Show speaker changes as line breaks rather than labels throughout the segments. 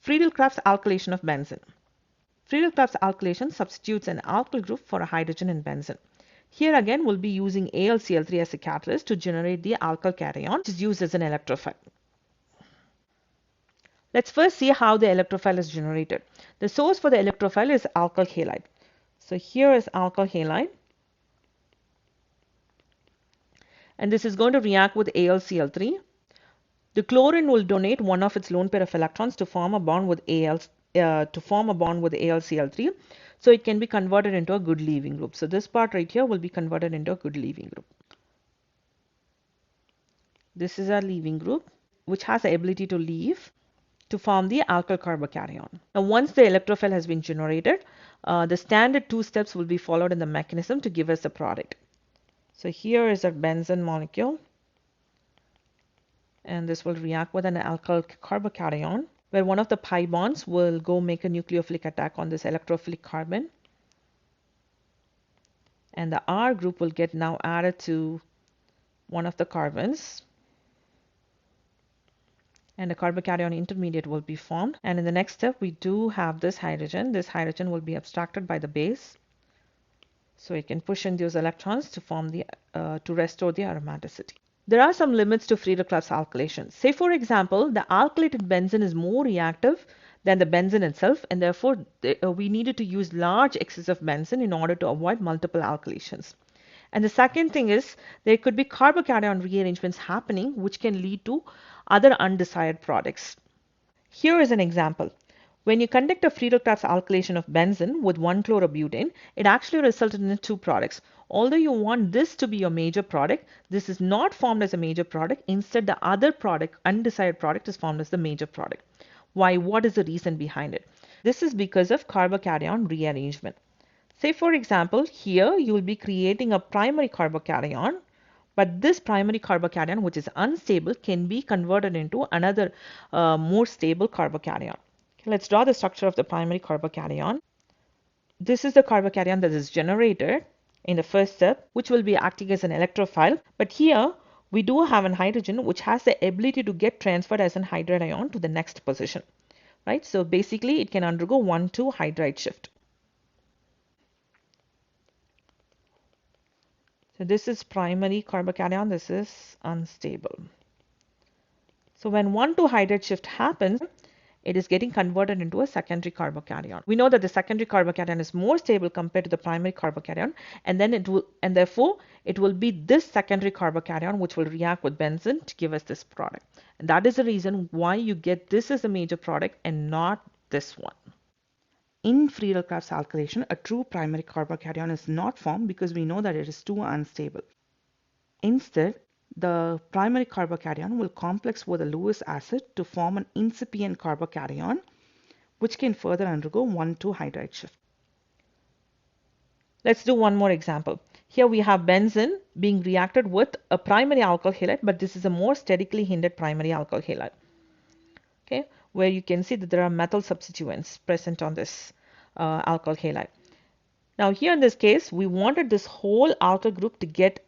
Friedel-Crafts alkylation of benzene. Friedel-Crafts alkylation substitutes an alkyl group for a hydrogen in benzene. Here again we'll be using AlCl3 as a catalyst to generate the alkyl cation, which is used as an electrophile. Let's first see how the electrophile is generated. The source for the electrophile is alkyl halide. So here is alkyl halide, and this is going to react with AlCl3. The chlorine will donate one of its lone pair of electrons to form a bond with AlCl3, so it can be converted into a good leaving group. So this part right here will be converted into a good leaving group. This is our leaving group, which has the ability to leave to form the alkyl carbocation. Now once the electrophile has been generated, the standard two steps will be followed in the mechanism to give us the product. So here is a benzene molecule, and this will react with an alkyl carbocation, where one of the pi bonds will go make a nucleophilic attack on this electrophilic carbon, and the R group will get now added to one of the carbons, and a carbocation intermediate will be formed. And in the next step we do have this hydrogen. This hydrogen will be abstracted by the base, so it can push in those electrons to form the to restore the aromaticity. There are some limits to Friedel-Crafts alkylation. Say for example, the alkylated benzene is more reactive than the benzene itself, and therefore we needed to use large excess of benzene in order to avoid multiple alkylations. And the second thing is there could be carbocation rearrangements happening which can lead to other undesired products. Here is an example. When you conduct a Friedel-Crafts alkylation of benzene with 1-chlorobutane, it actually resulted in two products. Although you want this to be your major product, this is not formed as a major product. Instead, the other product, undesired product, is formed as the major product. Why? What is the reason behind it? This is because of carbocation rearrangement. Say for example, here you will be creating a primary carbocation, but this primary carbocation, which is unstable, can be converted into another more stable carbocation. Okay, let's draw the structure of the primary carbocation. This is the carbocation that is generated in the first step, which will be acting as an electrophile. But here we do have an hydrogen which has the ability to get transferred as an hydride ion to the next position, right? So basically it can undergo 1,2 hydride shift. So this is primary carbocation, this is unstable. So when 1,2 hydride shift happens, it is getting converted into a secondary carbocation. We know that the secondary carbocation is more stable compared to the primary carbocation, and therefore it will be this secondary carbocation which will react with benzene to give us this product. And that is the reason why you get this as a major product and not this one. In Friedel-Crafts alkylation, a true primary carbocation is not formed because we know that it is too unstable. Instead, the primary carbocation will complex with a Lewis acid to form an incipient carbocation, which can further undergo 1,2 hydride shift. Let's do one more example. Here we have benzene being reacted with a primary alkyl halide, but this is a more statically hindered primary alkyl halide. Okay, where you can see that there are methyl substituents present on this alkyl halide. Now here in this case, we wanted this whole alkyl group to get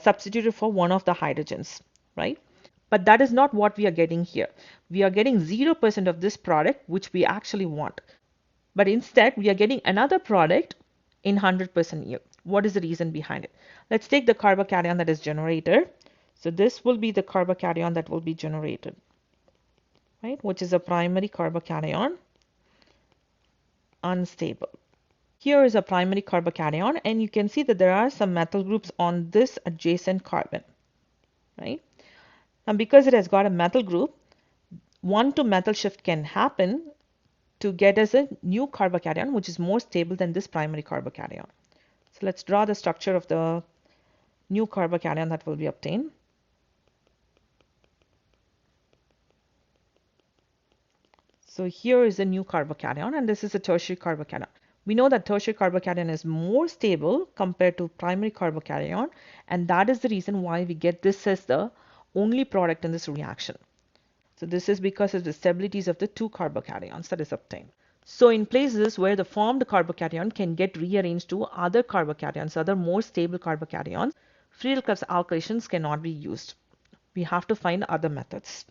substituted for one of the hydrogens, right? But that is not what we are getting here. We are getting 0% of this product, which we actually want. But instead, we are getting another product in 100% yield. What is the reason behind it? Let's take the carbocation that is generated. So this will be the carbocation that will be generated, right? Which is a primary carbocation, unstable. Here is a primary carbocation, and you can see that there are some methyl groups on this adjacent carbon, right? And because it has got a methyl group, 1,2 methyl shift can happen to get us a new carbocation, which is more stable than this primary carbocation. So let's draw the structure of the new carbocation that will be obtained. So here is a new carbocation, and this is a tertiary carbocation. We know that tertiary carbocation is more stable compared to primary carbocation, and that is the reason why we get this as the only product in this reaction. So this is because of the stabilities of the two carbocations that is obtained. So in places where the formed carbocation can get rearranged to other carbocations, other more stable carbocations, Friedel-Crafts alkylations cannot be used. We have to find other methods.